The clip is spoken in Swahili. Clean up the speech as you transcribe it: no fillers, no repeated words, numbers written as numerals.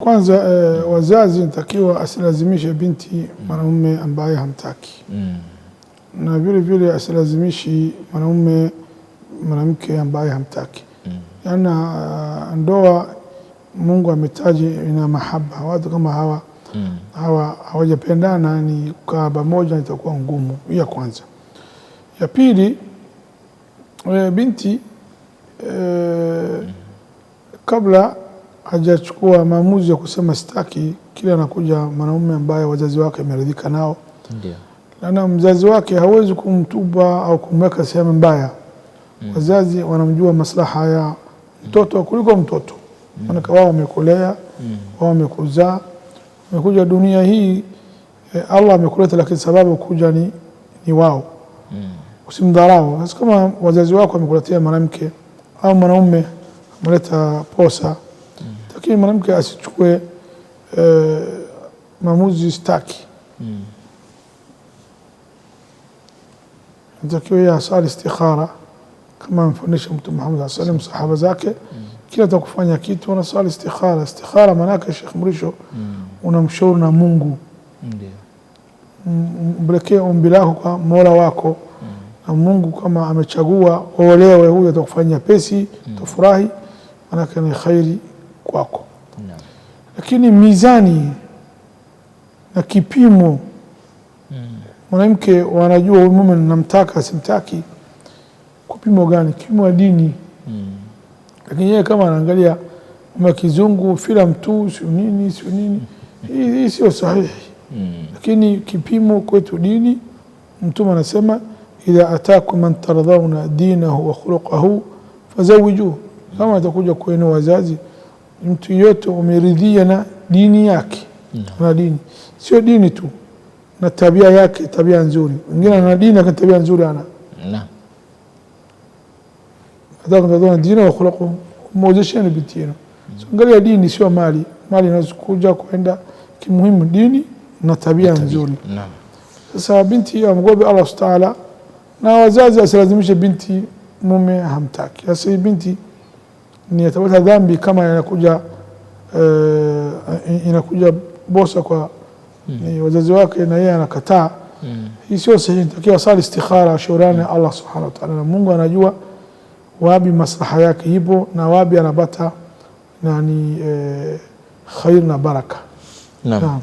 Kwanza wazazi natakiwa asilazimishe binti mwanamume ambaye hamtaki. Na vile vile asilazimishi mwanamke ambaye hamtaki. Yana ndoa Mungu ametaji ina mahaba. Watu kama hawa hawajapendana ni kukaa pamoja itakuwa ngumu. Ya kwanza. Ya pili, binti kabla hajachukua maamuzi ya kusema sitaki, kila anakuja mwanamume ambaye wazazi wake wameridhika nao. Ndio. Na mzazi wake hawezi kumtuba au kumweka sehemu mbaya. Wazazi wanamjua maslaha ya mtoto kuliko mtoto. Maana wao wamekulea, wao wamekuzaa, wamekuja dunia hii Allah amekuleta, lakini sababu kuja ni wao. Usimdharau. Sasa kama wazazi wako wamekuletea mwanamke au mwanamume ameleta posa, lakini mwanamke asichukue maamuzi sitaki. Natakiwa yeye asali istikhara kama mfundisha Mtume Muhammad sallallahu alaihi wasallam sahaba zake. Kila atakufanya kitu unasali istikhara. Istikhara maana yake Sheikh Mrisho unamshauri na Mungu. Ndio. Mbelekee ombi lako kwa Mola wako. Na Mungu kama amechagua olewe huyu atakufanyia pesi, tufurahi, maana yake ni khairi kwako. Lakini mizani na kipimo mwanamke wanajua huyu mume namtaka simtaki, kupimo gani? Kipimo wa dini. Lakini yeye kama anaangalia kama kizungu filamu tu sio nini hii sio sahihi. Lakini kipimo kwetu dini, Mtume anasema idha ataakum man tardawna dinahu wa khuluquhu fazawijuhu. Kama atakuja kwenu wazazi mtu yote umeridhia na dini yake, na dini sio dini tu na tabia yake, tabia nzuri. Wengine ana dini na tabia nzuri ana. Naam. Atakapoona dini wa khuluquhu mwozesheni bitino. Angalia dini sio mali. Mali inazokuja kwenda, kimuhimu dini na tabia nzuri. Naam. Sasa binti amgobe Allah Subhanahu na wazazi asilazimishe binti mume hamtaki. Sasa binti ni atapata dhambi kama inakuja bosa kwa wazazi wake na yeye anakataa. Hii sio sahihi. Takiwa asali istikhara, shauriane Allah Subhanahu wa ta'ala. Mungu anajua wapi maslaha yake ipo na wapi anapata khair na baraka. Naam.